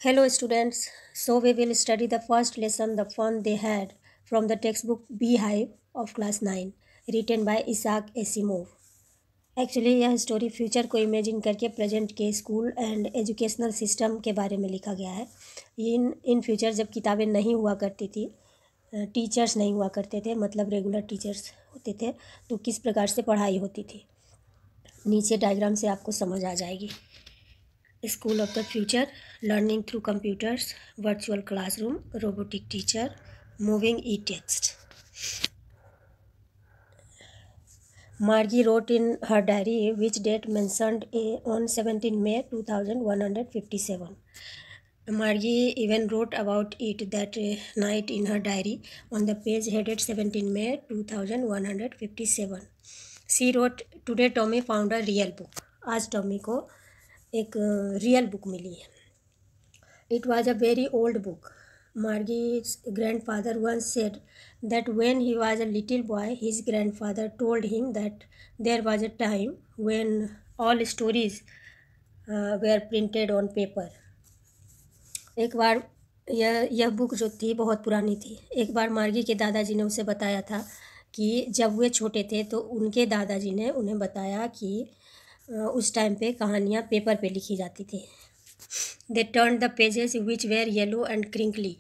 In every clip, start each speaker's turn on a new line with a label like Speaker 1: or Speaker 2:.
Speaker 1: Hello students, so we will study the first lesson, The Fun They Had, from the textbook Beehive of class 9, written by Isaac Asimov. Actually यह story future को imagine करके present के school and educational system के बारे में लिखा गया है। इन फ्यूचर जब किताबें नहीं हुआ करती थी, टीचर्स नहीं हुआ करते थे, मतलब रेगुलर टीचर्स होते थे, तो किस प्रकार से पढ़ाई होती थी। नीचे डायग्राम से आपको समझ आ जाएगी। School of the future, learning through computers, virtual classroom, robotic teacher, moving e-text. Margie wrote in her diary which date mentioned on 17 May 2157. Margie even wrote about it that night in her diary on the page headed 17 May 2157. She wrote, "Today Tommy found a real book." आज Tommy को एक real book मिली है। It was a very old book. Margie's grandfather once said that when he was a little boy, his grandfather told him that there was a time when all stories were printed on paper. एक बार यह book जो थी बहुत पुरानी थी। एक बार मार्गी के दादाजी ने उसे बताया था कि जब वे छोटे थे तो उनके दादाजी ने उन्हें बताया कि उस टाइम पे कहानियाँ पेपर पे लिखी जाती थी। They turned the pages which were yellow and crinkly.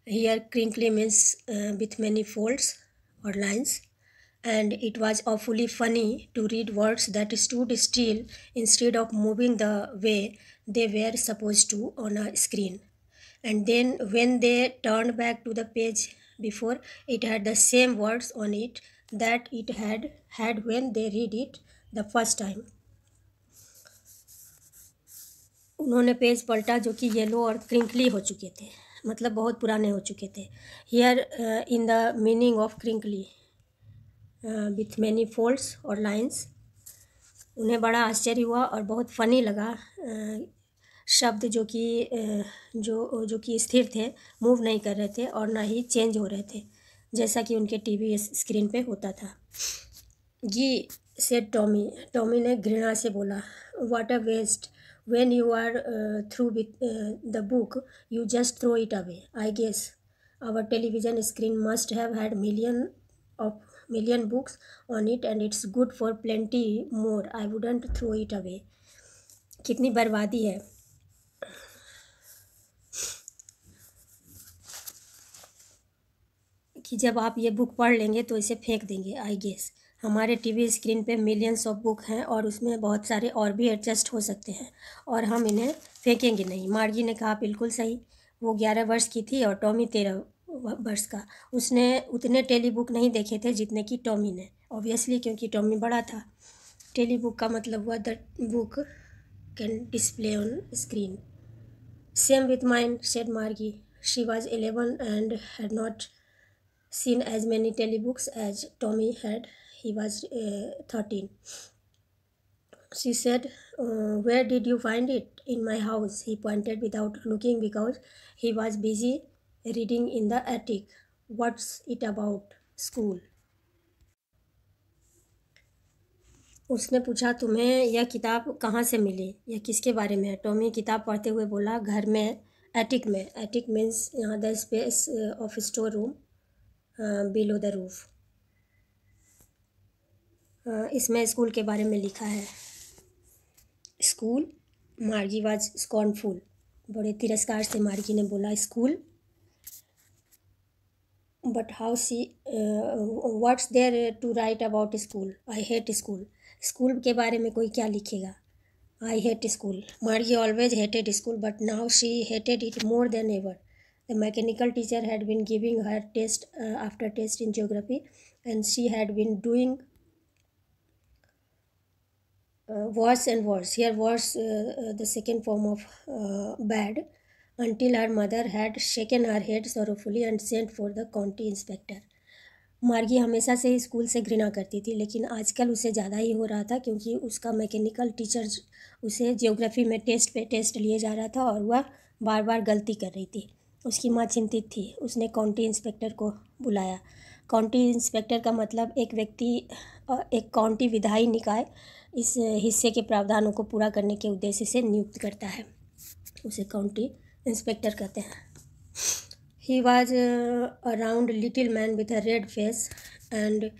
Speaker 1: Here crinkly means with many folds or lines, and it was awfully funny to read words that stood still instead of moving the way they were supposed to on a screen. And then when they turned back to the page before, it had the same words on it that it had when they read it the first time. उन्होंने page पलटा जो कि yellow और crinkly हो चुके थे, मतलब बहुत पुराने हो चुके थे। Here in the meaning of crinkly with many folds और लाइंस, उन्हें बड़ा आश्चर्य हुआ और बहुत फ़नी लगा। शब्द जो कि स्थिर थे, मूव नहीं कर रहे थे और ना ही चेंज हो रहे थे, जैसा कि उनके टीवी स्क्रीन पे होता था। जी सेड टॉमी ने घृणा से बोला, what a waste, when you are through with the book you just throw it away. I guess our television screen must have had million books on it and it's good for plenty more. I wouldn't throw it away. कितनी बर्बादी है। कि जब आप ये book पढ़ लेंगे तो इसे फेंक देंगे। आई गेस हमारे टीवी स्क्रीन पे मिलियंस ऑफ बुक हैं और उसमें बहुत सारे और भी एडजस्ट हो सकते हैं और हम इन्हें फेंकेंगे नहीं। मार्गी ने कहा, बिल्कुल सही। वो 11 वर्ष की थी और टॉमी 13 वर्ष का। उसने उतने टेली बुक नहीं देखे थे जितने कि टॉमी ने, ऑब्वियसली, क्योंकि टॉमी बड़ा था। टेली बुक का मतलब हुआ the book can display on screen. Same with mine, said Margie. She was 11 and had not seen as many telebooks as Tommy had. He was 13. She said, where did you find it? In my house. He pointed without looking because he was busy reading in the attic. What's it about? School. उसने पूछा, तुम्हें यह किताब कहाँ से मिली, यह किसके बारे में है? टॉमी किताब पढ़ते हुए बोला, घर में, एटिक में। एटिक मीन्स यहाँ the space of store room below the roof. इसमें स्कूल के बारे में लिखा है। स्कूल, मार्गी वाज स्कॉर्नफुल, बड़े तिरस्कार से मार्गी ने बोला school. But how see what's there to write about school? I hate school. School के बारे में कोई क्या लिखेगा? I hate school. Margie always hated school but now she hated it more than ever. The mechanical teacher had been giving her test after test in geography, and she had been doing worse and worse. Here worse, the second form of bad, until her mother had shaken her head sorrowfully and sent for the county inspector. मार्गी हमेशा से ही school से घृणा करती थी, लेकिन आजकल उसे ज़्यादा ही हो रहा था क्योंकि उसका मैकेनिकल टीचर उसे जियोग्राफी में टेस्ट पे टेस्ट लिए जा रहा था और वह बार बार गलती कर रही थी। उसकी माँ चिंतित थी। उसने काउंटी इंस्पेक्टर को बुलाया। काउंटी इंस्पेक्टर का मतलब एक व्यक्ति एक काउंटी विधायी निकाय इस हिस्से के प्रावधानों को पूरा करने के उद्देश्य से नियुक्त करता है। उसे काउंटी इंस्पेक्टर कहते हैं. He was a round little man with a red face and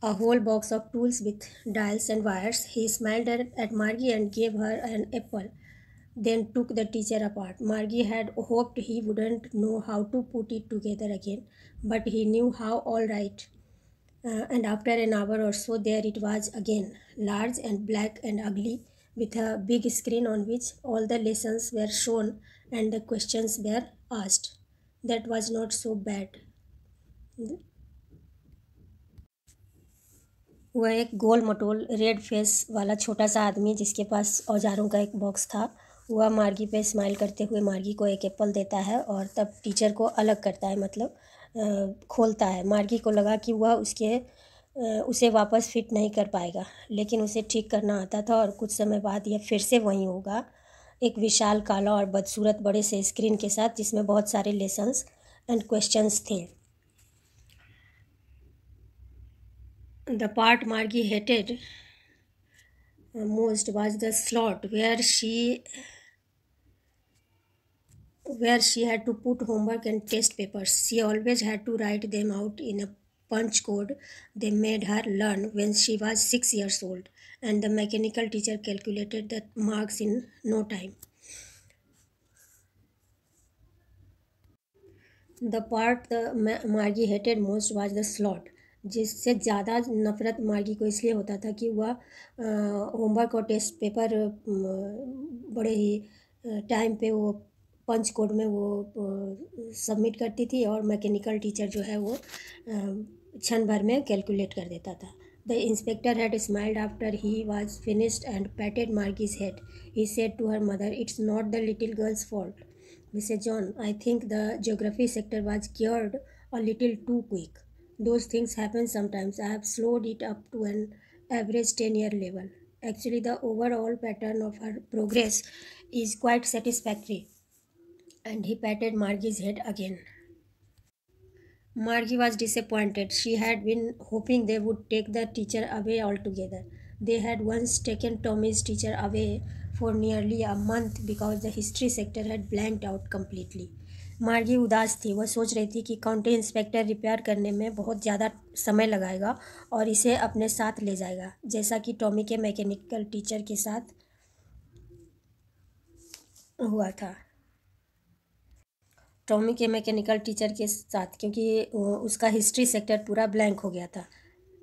Speaker 1: a whole box of tools with dials and wires. He smiled at Margie and gave her an apple, then took the teacher apart. Margie had hoped he wouldn't know how to put it together again, but he knew how all right. And after an hour or so, there it was again, large and black and ugly, with a big screen on which all the lessons were shown and the questions were asked. That was not so bad. वह एक गोल मटोल red face वाला छोटा सा आदमी जिसके पास औजारों का एक बॉक्स था, वह मार्गी पे स्माइल करते हुए मार्गी को एक एप्पल देता है और तब टीचर को अलग करता है, मतलब खोलता है. मार्गी को लगा कि वह उसे वापस फिट नहीं कर पाएगा, लेकिन उसे ठीक करना आता था और कुछ समय बाद यह फिर से वहीं होगा, एक विशाल काला और बदसूरत बड़े से स्क्रीन के साथ जिसमें बहुत सारे लेसन्स एंड क्वेश्चंस थे. The part Margie hated most was the slot where she had to put homework and test papers. She always had to write them out in a punch code they made her learn when she was 6 years old, and the mechanical teacher calculated the marks in no time. The part Margie hated most was the slot. जिससे ज़्यादा नफ़रत मार्गी को इसलिए होता था कि वह होमवर्क और टेस्ट पेपर बड़े ही टाइम पे वो पंच कोड में वो सबमिट करती थी और मैकेनिकल टीचर जो है वो क्षण भर में कैलकुलेट कर देता था. The inspector had smiled after he was finished and patted Margie's head. He said to her mother, "it's not the little girl's fault, Mrs John. I think the geography sector was cured a little too quick. Those things happen sometimes. I have slowed it up to an average 10-year level. Actually, the overall pattern of her progress is quite satisfactory." And he patted Margie's head again. Margie was disappointed. She had been hoping they would take the teacher away altogether. They had once taken Tommy's teacher away for nearly a month because the history sector had blanked out completely. मार्गी उदास थी. वह सोच रही थी कि county inspector repair करने में बहुत ज़्यादा समय लगाएगा और इसे अपने साथ ले जाएगा, जैसा कि टॉमी के मैकेनिकल टीचर के साथ हुआ था. टॉमी के मैकेनिकल टीचर के साथ, क्योंकि उसका हिस्ट्री सेक्टर पूरा ब्लैंक हो गया था,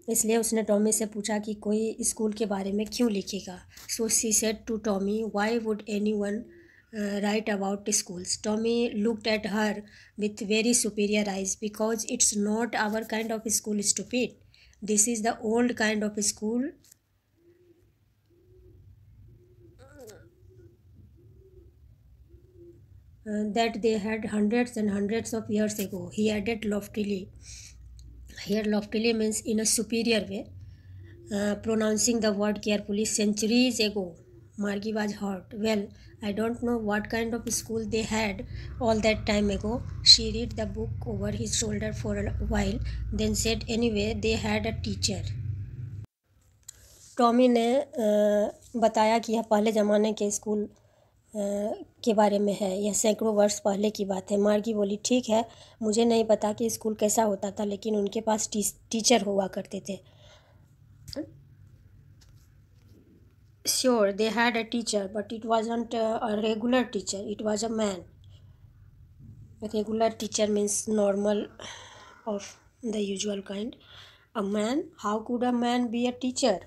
Speaker 1: इसलिए उसने टॉमी से पूछा कि कोई स्कूल के बारे में क्यों लिखेगा. So she said to Tommy, "Why would anyone write about schools?" Tommy looked at her with very superior eyes. "Because it's not our kind of school, stupid. This is the old kind of school that they had hundreds and hundreds of years ago," he added loftily. Here loftily means in a superior way, pronouncing the word carefully. "Centuries ago." Margie was hurt. "Well, I don't know what kind of school they had all that time ago." She read the book over his shoulder for a while, then said, "Anyway, they had a teacher." Tommy ने बताया कि यह पहले ज़माने के school के बारे में है, यह सैकड़ों वर्ष पहले की बात है. मार्गी बोली, "ठीक है, मुझे नहीं पता कि स्कूल कैसा होता था, लेकिन उनके पास टीचर हुआ करते थे." Sure, they had a teacher, but it wasn't a regular teacher. It was a man. A regular teacher means normal, of the usual kind. A man? How could a man be a teacher?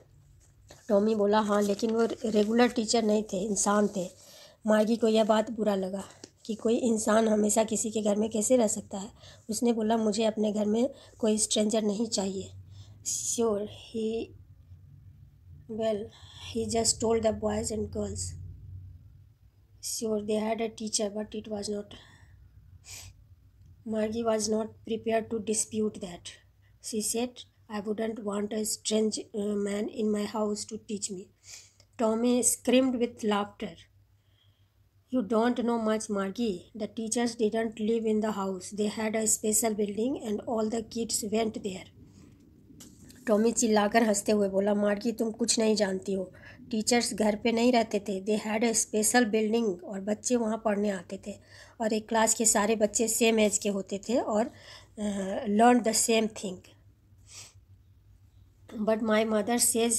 Speaker 1: Tommy बोला, "हाँ, लेकिन वो regular teacher नहीं थे, इंसान थे." मार्गी को यह बात बुरा लगा कि कोई इंसान हमेशा किसी के घर में कैसे रह सकता है. उसने बोला, "मुझे अपने घर में कोई स्ट्रेंजर नहीं चाहिए." Sure, he just told the boys and girls. Sure, they had a teacher, but it was not. Margie was not prepared to dispute that. She said, "I wouldn't want a strange man in my house to teach me." Tommy screamed with laughter. "You don't know much, Margie. The teachers didn't live in the house. They had a special building and all the kids went there." Tommy चिल्लाकर हंसते हुए बोला, "मार्गी, तुम कुछ नहीं जानती हो. टीचर्स घर पे नहीं रहते थे, they had a special building, और बच्चे वहाँ पढ़ने आते थे, और एक क्लास के सारे बच्चे सेम एज के होते थे और learn the same thing. But my mother says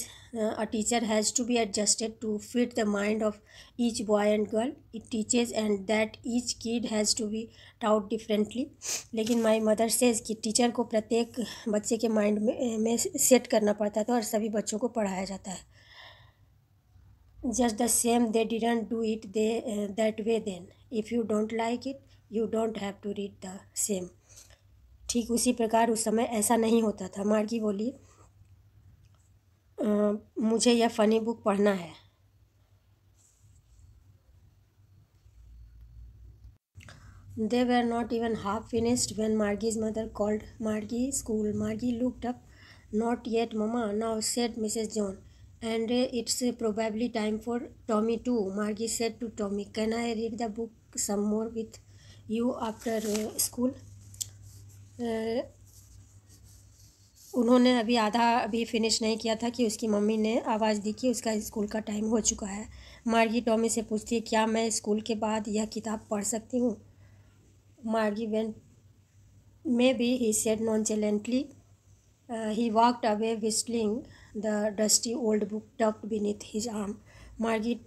Speaker 1: a teacher has to be adjusted to fit the mind of each boy and girl. It teaches and that each kid has to be taught differently. लेकिन my mother says कि teacher को प्रत्येक बच्चे के mind में set करना पड़ता था और सभी बच्चों को पढ़ाया जाता है. Just the same, they didn't do it that way then. If you don't like it, you don't have to read the same. ठीक उसी प्रकार उस समय ऐसा नहीं होता था. मार्गी बोली मुझे यह फ़नी बुक पढ़ना है. They were not even half finished when Margie's mother called Margie school. Margie looked up. Not yet, Mama, now said Mrs. John. And it's probably time for Tommy too. Margie said to Tommy, can I read the book some more with you after school? उन्होंने अभी finish नहीं किया था कि उसकी mummy ने आवाज़ दी कि उसका स्कूल का टाइम हो चुका है. मार्गी टॉमी से पूछती है, क्या मैं स्कूल के बाद यह किताब पढ़ सकती हूँ? Margie went maybe, he said nonchalantly. He walked away whistling the dusty old book tucked beneath his arm. Margie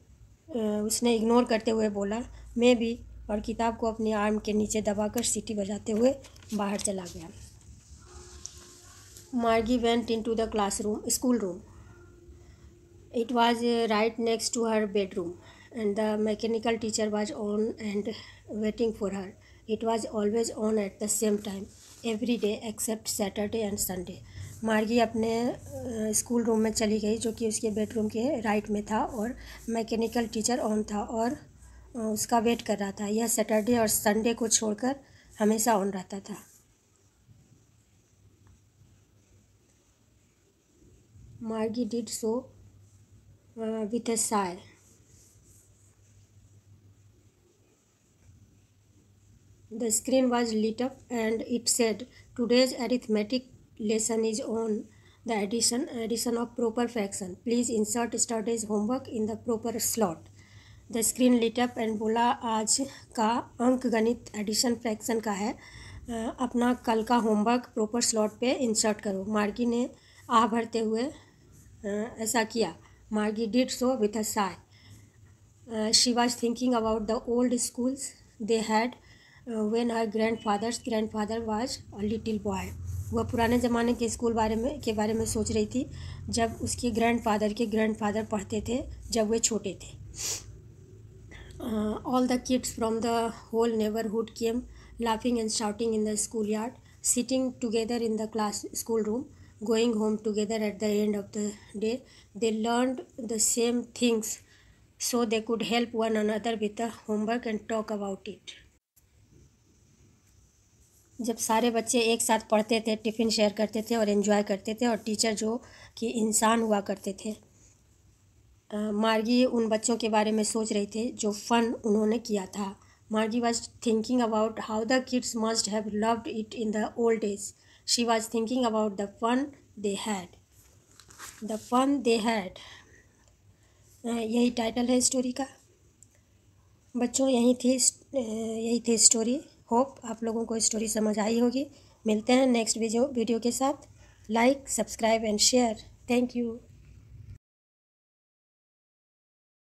Speaker 1: उसने इग्नोर करते हुए बोला मे बी, और किताब को अपने आर्म के नीचे दबाकर सीटी बजाते हुए बाहर चला गया. Margie went into the schoolroom. It was right next to her bedroom, and the mechanical teacher was on and waiting for her. It was always on at the same time, every day except Saturday and Sunday. मार्गी अपने school room में चली गई जो कि उसके bedroom के right में था, और मैकेनिकल टीचर ऑन था और उसका वेट कर रहा था. यह सैटरडे और संडे को छोड़कर हमेशा ऑन रहता था. Margie did so with a sigh. The screen was lit up and it said, today's arithmetic lesson is on the addition of proper fraction. Please insert yesterday's homework in the proper slot. The screen lit up and बोला आज का अंक गणित addition fraction का है, अपना कल का होमवर्क प्रॉपर स्लॉट पे इंसर्ट करो. मार्गी ने आह भरते हुए ऐसा किया. Margie did so with a sigh. She was thinking about the old schools they had when her grandfather was a little boy. वह पुराने ज़माने के स्कूल के बारे में सोच रही थी जब उसके ग्रैंडफादर पढ़ते थे जब वे छोटे थे. All the kids from the whole neighborhood came laughing and shouting in the schoolyard, sitting together in the schoolroom, going home together at the end of the day. They learned the same things so they could help one another with the homework and talk about it. जब सारे बच्चे एक साथ पढ़ते थे, tiffin share करते थे और एंजॉय करते थे, और टीचर जो कि इंसान हुआ करते थे. मार्गी उन बच्चों के बारे में सोच रही थी जो फ़न उन्होंने किया था. Margie was thinking about how the kids must have loved it in the old days. She was thinking about the fun they had. यही टाइटल है स्टोरी का. बच्चों यही थी स्टोरी. होप आप लोगों को स्टोरी समझ आई होगी. मिलते हैं नेक्स्ट वीडियो के साथ. Like, subscribe and share. Thank you.